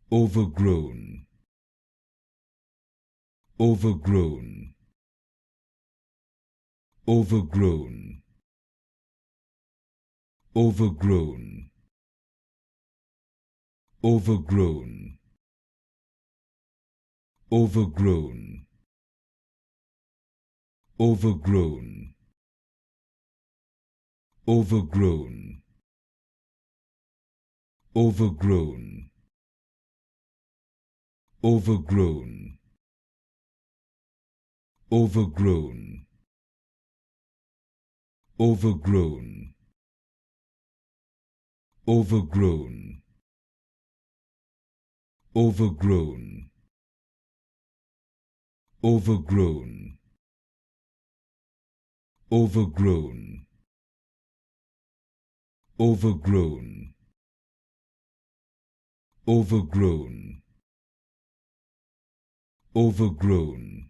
overgrown, overgrown, overgrown, overgrown, overgrown, overgrown, overgrown, overgrown, overgrown, overgrown, overgrown, overgrown, overgrown, overgrown, overgrown, overgrown, overgrown, overgrown, overgrown,